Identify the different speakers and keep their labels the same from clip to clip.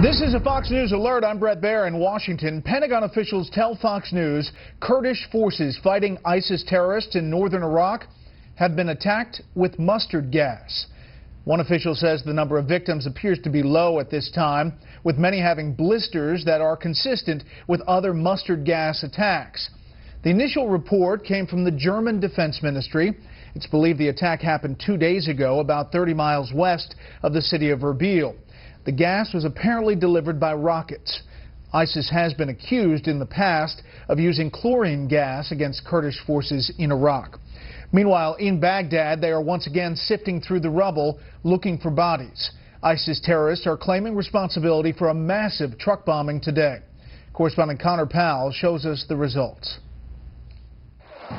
Speaker 1: This is a Fox News alert. I'm Brett Baer in Washington. Pentagon officials tell Fox News Kurdish forces fighting ISIS terrorists in northern Iraq have been attacked with mustard gas. One official says the number of victims appears to be low at this time, with many having blisters that are consistent with other mustard gas attacks. The initial report came from the German Defense Ministry. It's believed the attack happened 2 days ago, about 30 miles west of the city of Erbil. The gas was apparently delivered by rockets. ISIS has been accused in the past of using chlorine gas against Kurdish forces in Iraq. Meanwhile, in Baghdad, they are once again sifting through the rubble looking for bodies. ISIS terrorists are claiming responsibility for a massive truck bombing today. Correspondent Connor Powell shows us the results.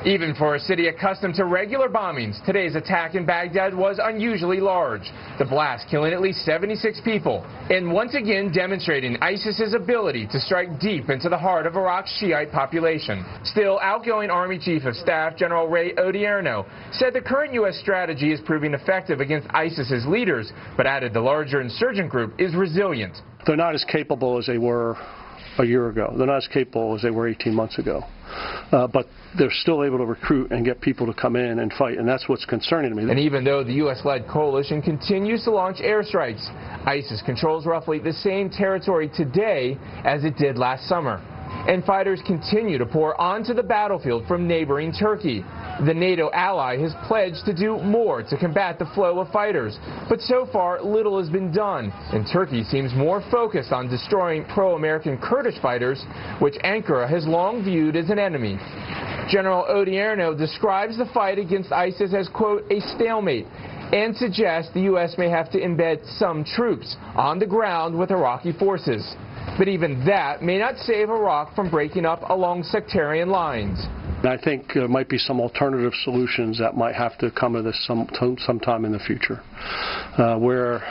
Speaker 2: Even for a city accustomed to regular bombings, today's attack in Baghdad was unusually large. The blast killing at least 76 people and once again demonstrating ISIS's ability to strike deep into the heart of Iraq's Shiite population. Still, outgoing Army Chief of Staff General Ray Odierno said the current U.S. strategy is proving effective against ISIS's leaders, but added the larger insurgent group is resilient.
Speaker 3: They're not as capable as they were a year ago. They're not as capable as they were 18 months ago. But they're still able to recruit and get people to come in and fight, and that's what's concerning to me.
Speaker 2: And even though the U.S.-led coalition continues to launch airstrikes, ISIS controls roughly the same territory today as it did last summer. And fighters continue to pour onto the battlefield from neighboring Turkey. The NATO ally has pledged to do more to combat the flow of fighters, but so far little has been done, and Turkey seems more focused on destroying pro-American Kurdish fighters, which Ankara has long viewed as an enemy. General Odierno describes the fight against ISIS as, quote, a stalemate, and suggests the U.S. may have to embed some troops on the ground with Iraqi forces. But even that may not save Iraq from breaking up along sectarian lines.
Speaker 3: I think there might be some alternative solutions that might have to come to this sometime in the future, where,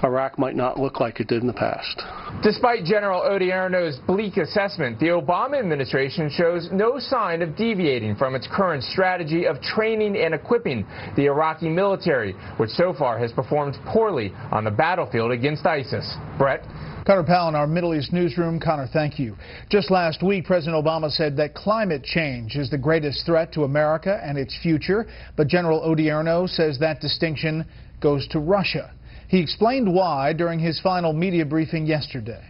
Speaker 3: Iraq might not look like it did in the past.
Speaker 2: Despite General Odierno's bleak assessment, the Obama administration shows no sign of deviating from its current strategy of training and equipping the Iraqi military, which so far has performed poorly on the battlefield against ISIS. Brett?
Speaker 1: Connor Powell in our Middle East newsroom. Connor, thank you. Just last week, President Obama said that climate change is the greatest threat to America and its future, but General Odierno says that distinction goes to Russia. He explained why during his final media briefing yesterday.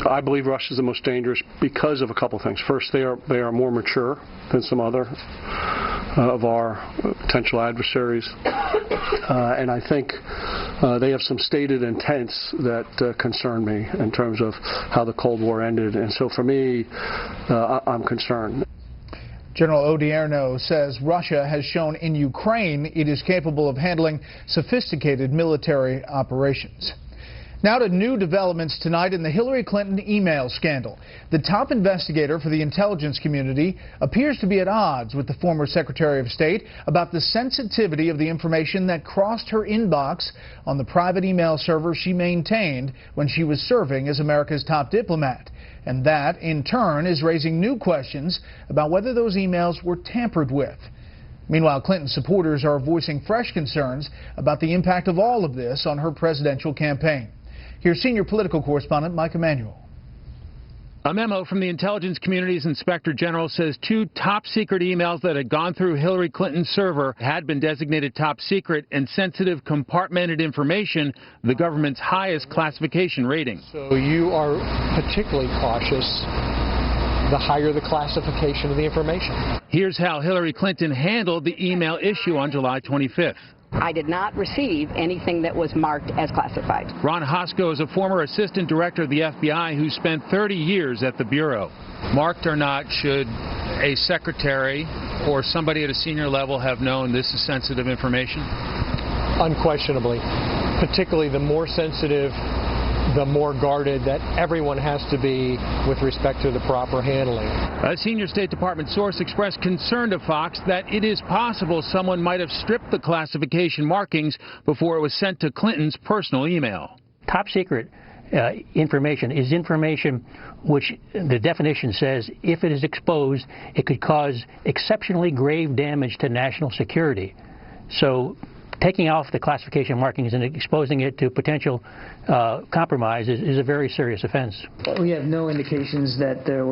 Speaker 3: I believe Russia is the most dangerous because of a couple of things. First, they are more mature than some other of our potential adversaries. And I think they have some stated intents that concern me in terms of how the Cold War ended. And so for me, I'm concerned.
Speaker 1: General Odierno says Russia has shown in Ukraine it is capable of handling sophisticated military operations. Now to new developments tonight in the Hillary Clinton email scandal. The top investigator for the intelligence community appears to be at odds with the former Secretary of State about the sensitivity of the information that crossed her inbox on the private email server she maintained when she was serving as America's top diplomat. And that, in turn, is raising new questions about whether those emails were tampered with. Meanwhile, Clinton supporters are voicing fresh concerns about the impact of all of this on her presidential campaign. Here's senior political correspondent Mike Emanuel.
Speaker 4: A memo from the intelligence community's inspector general says 2 top-secret emails that had gone through Hillary Clinton's server had been designated top secret and sensitive compartmented information, the government's highest classification rating.
Speaker 5: So you are particularly cautious the higher the classification of the information.
Speaker 4: Here's how Hillary Clinton handled the email issue on July 25th.
Speaker 6: I did not receive anything that was marked as classified.
Speaker 4: Ron Hosko is a former assistant director of the FBI who spent 30 years at the Bureau.
Speaker 7: Marked or not, should a secretary or somebody at a senior level have known this is sensitive information?
Speaker 5: Unquestionably. Particularly the more sensitive, the more guarded that everyone has to be with respect to the proper handling.
Speaker 4: A senior State Department source expressed concern to Fox that it is possible someone might have stripped the classification markings before it was sent to Clinton's personal email.
Speaker 8: Top secret information is information which the definition says if it is exposed, it could cause exceptionally grave damage to national security. So taking off the classification markings and exposing it to potential compromise is a very serious offense.
Speaker 9: We have no indications that there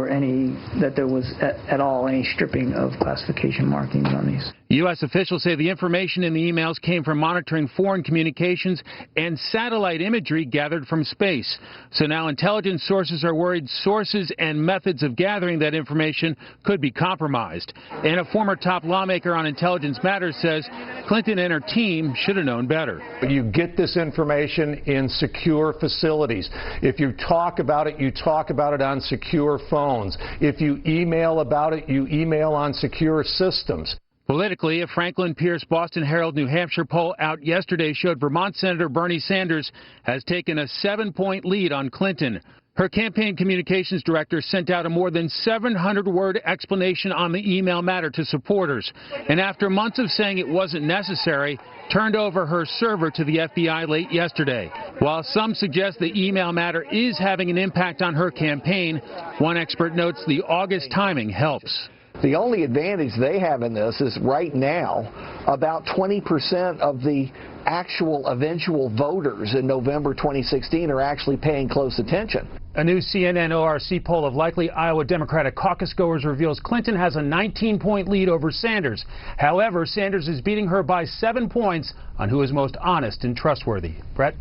Speaker 9: was at all any stripping of classification markings on these.
Speaker 4: U.S. officials say the information in the emails came from monitoring foreign communications and satellite imagery gathered from space. So now intelligence sources are worried sources and methods of gathering that information could be compromised. And a former top lawmaker on intelligence matters says Clinton and her team should have known better.
Speaker 10: You get this information in secure facilities. If you talk about it, you talk about it on secure phones. If you email about it, you email on secure systems.
Speaker 4: Politically, a Franklin Pierce Boston Herald New Hampshire poll out yesterday showed Vermont Senator Bernie Sanders has taken a 7-point lead on Clinton. Her campaign communications director sent out a more than 700-word explanation on the email matter to supporters, and after months of saying it wasn't necessary, turned over her server to the FBI late yesterday. While some suggest the email matter is having an impact on her campaign, one expert notes the August timing helps.
Speaker 11: The only advantage they have in this is right now, about 20% of the actual eventual voters in November 2016 are actually paying close attention.
Speaker 4: A new CNN ORC poll of likely Iowa Democratic caucus goers reveals Clinton has a 19-point lead over Sanders. However, Sanders is beating her by 7 points on who is most honest and trustworthy. Brett?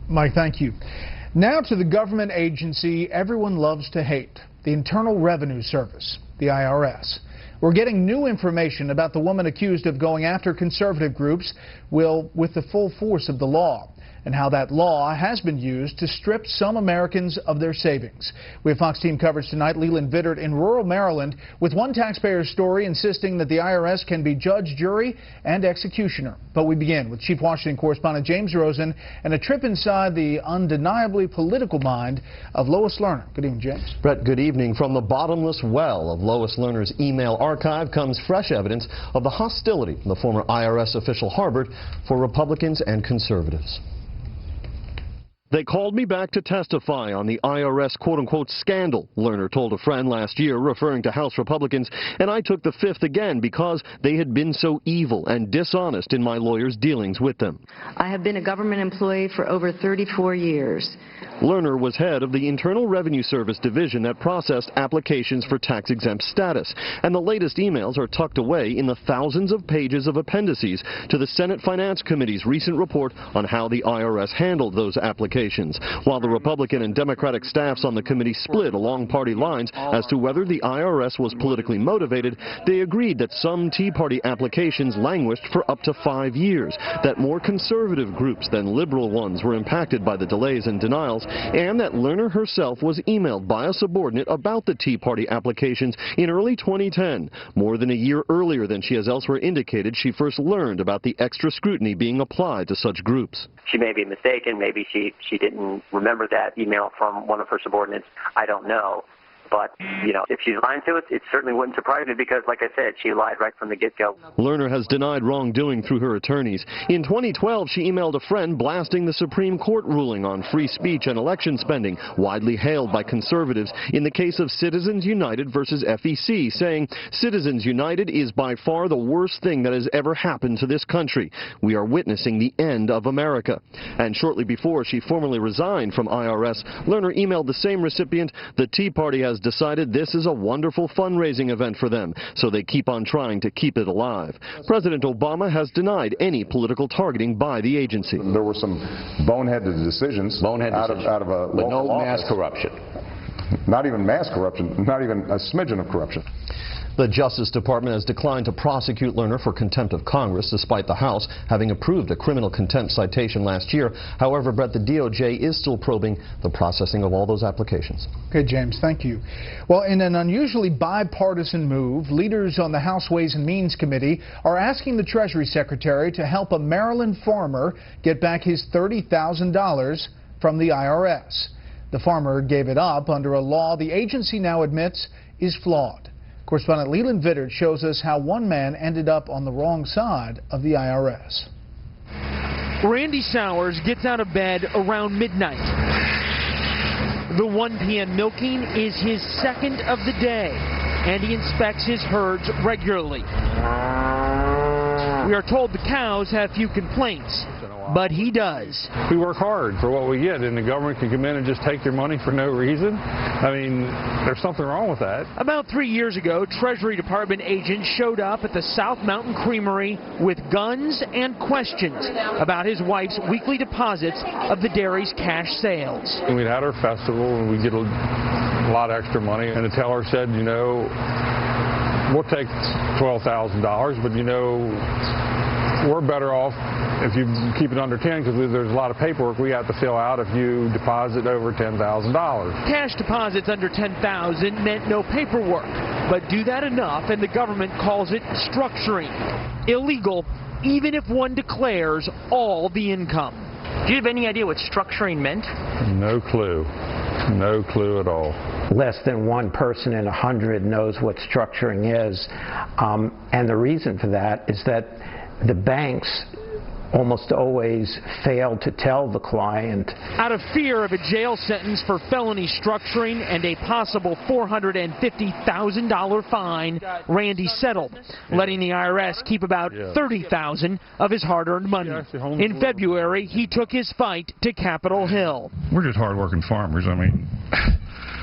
Speaker 1: Mike, thank you. Now to the government agency everyone loves to hate, the Internal Revenue Service, the IRS. We're getting new information about the woman accused of going after conservative groups with the full force of the law, and how that law has been used to strip some Americans of their savings. We have Fox team coverage tonight. Leland Vittert in rural Maryland with one taxpayer's story insisting that the IRS can be judge, jury, and executioner. But we begin with Chief Washington correspondent James Rosen and a trip inside the undeniably political mind of Lois Lerner. Good evening, James.
Speaker 12: Brett, good evening. From the bottomless well of Lois Lerner's email archive comes fresh evidence of the hostility the former IRS official harbored for Republicans and conservatives.
Speaker 13: They called me back to testify on the IRS quote-unquote scandal, Lerner told a friend last year, referring to House Republicans, and I took the fifth again because they had been so evil and dishonest in my lawyer's dealings with them.
Speaker 14: I have been a government employee for over 34 years.
Speaker 13: Lerner was head of the Internal Revenue Service division that processed applications for tax-exempt status, and the latest emails are tucked away in the thousands of pages of appendices to the Senate Finance Committee's recent report on how the IRS handled those applications. While the Republican and Democratic staffs on the committee split along party lines as to whether the IRS was politically motivated, they agreed that some Tea Party applications languished for up to 5 years, that more conservative groups than liberal ones were impacted by the delays and denials, and that Lerner herself was emailed by a subordinate about the Tea Party applications in early 2010, more than a year earlier than she has elsewhere indicated she first learned about the extra scrutiny being applied to such groups.
Speaker 15: She may be mistaken. Maybe she didn't remember that email from one of her subordinates. I don't know. But, you know, if she's lying to us, it certainly wouldn't surprise me because, like I said, she lied right from the get-go.
Speaker 13: Lerner has denied wrongdoing through her attorneys. In 2012, she emailed a friend blasting the Supreme Court ruling on free speech and election spending, widely hailed by conservatives, in the case of Citizens United versus FEC, saying, "Citizens United is by far the worst thing that has ever happened to this country. We are witnessing the end of America." And shortly before she formally resigned from IRS, Lerner emailed the same recipient, "The Tea Party has decided this is a wonderful fundraising event for them, so they keep on trying to keep it alive." President Obama has denied any political targeting by the agency.
Speaker 16: There were some boneheaded decisions out of a
Speaker 17: but no
Speaker 16: local
Speaker 17: mass
Speaker 16: office.
Speaker 17: corruption.
Speaker 16: Not even mass corruption, not even a smidgen of corruption.
Speaker 12: The Justice Department has declined to prosecute Lerner for contempt of Congress, despite the House having approved a criminal contempt citation last year. However, Brett, the DOJ is still probing the processing of all those applications.
Speaker 1: Okay, James, thank you. Well, in an unusually bipartisan move, leaders on the House Ways and Means Committee are asking the Treasury Secretary to help a Maryland farmer get back his $30,000 from the IRS. The farmer gave it up under a law the agency now admits is flawed. Correspondent Leland Vittert shows us how one man ended up on the wrong side of the IRS.
Speaker 18: Randy Sowers gets out of bed around midnight. The 1 p.m. milking is his second of the day, and he inspects his herds regularly. We are told the cows have few complaints, but he does.
Speaker 17: We work hard for what we get, and the government can come in and just take your money for no reason. I mean, there's something wrong with that.
Speaker 18: About 3 years ago, Treasury Department agents showed up at the South Mountain Creamery with guns and questions about his wife's weekly deposits of the dairy's cash sales.
Speaker 17: And we'd had our festival, and we get a lot of extra money, and the teller said, you know, we'll take $12,000, but you know, we're better off if you keep it under 10 because there's a lot of paperwork we have to fill out if you deposit over $10,000.
Speaker 18: Cash deposits under $10,000 meant no paperwork, but do that enough and the government calls it structuring. Illegal, even if one declares all the income.
Speaker 19: Do you have any idea what structuring meant?
Speaker 17: No clue. No clue at all.
Speaker 20: Less than 1 person in 100 knows what structuring is. And the reason for that is that the banks almost always fail to tell the client.
Speaker 18: Out of fear of a jail sentence for felony structuring and a possible $450,000 fine, Randy settled, letting the IRS keep about $30,000 of his hard-earned money. In February, he took his fight to Capitol Hill.
Speaker 21: We're just hard-working farmers. I mean,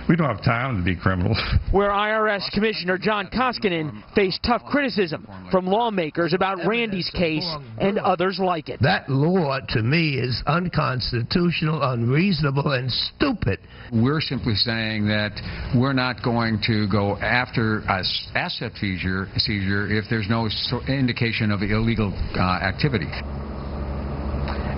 Speaker 21: we don't have time to be criminals.
Speaker 18: Where IRS Commissioner John Koskinen faced tough criticism from lawmakers about Randy's case and others like it.
Speaker 22: That law, to me, is unconstitutional, unreasonable, and stupid.
Speaker 23: We're simply saying that we're not going to go after an asset seizure if there's no indication of illegal activity.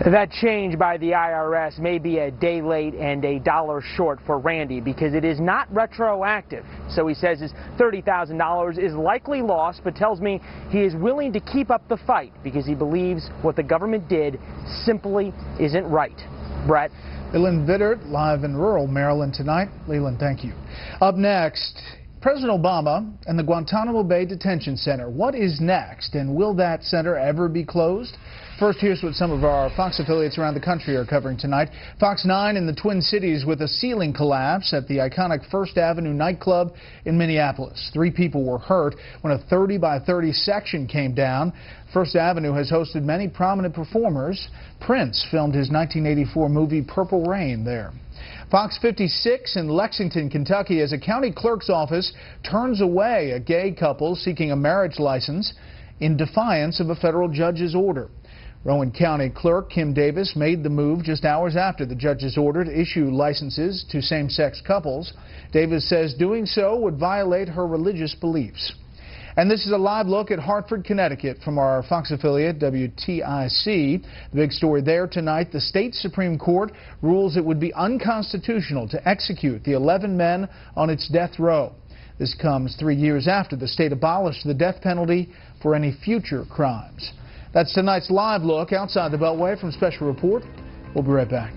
Speaker 18: That change by the IRS may be a day late and $1 short for Randy because it is not retroactive. So he says his $30,000 is likely lost, but tells me he is willing to keep up the fight because he believes what the government did simply isn't right. Brett?
Speaker 1: Leland Vittert, live in rural Maryland tonight. Leland, thank you. Up next, President Obama and the Guantanamo Bay Detention Center. What is next, and will that center ever be closed? First, here's what some of our Fox affiliates around the country are covering tonight. Fox 9 in the Twin Cities with a ceiling collapse at the iconic First Avenue nightclub in Minneapolis. 3 people were hurt when a 30 by 30 section came down. First Avenue has hosted many prominent performers. Prince filmed his 1984 movie Purple Rain there. Fox 56 in Lexington, Kentucky, as a county clerk's office turns away a gay couple seeking a marriage license in defiance of a federal judge's order. Rowan County Clerk Kim Davis made the move just hours after the judge's order to issue licenses to same-sex couples. Davis says doing so would violate her religious beliefs. And this is a live look at Hartford, Connecticut from our Fox affiliate, WTIC. The big story there tonight, the state Supreme Court rules it would be unconstitutional to execute the 11 men on its death row. This comes 3 years after the state abolished the death penalty for any future crimes. That's tonight's live look outside the Beltway from Special Report. We'll be right back.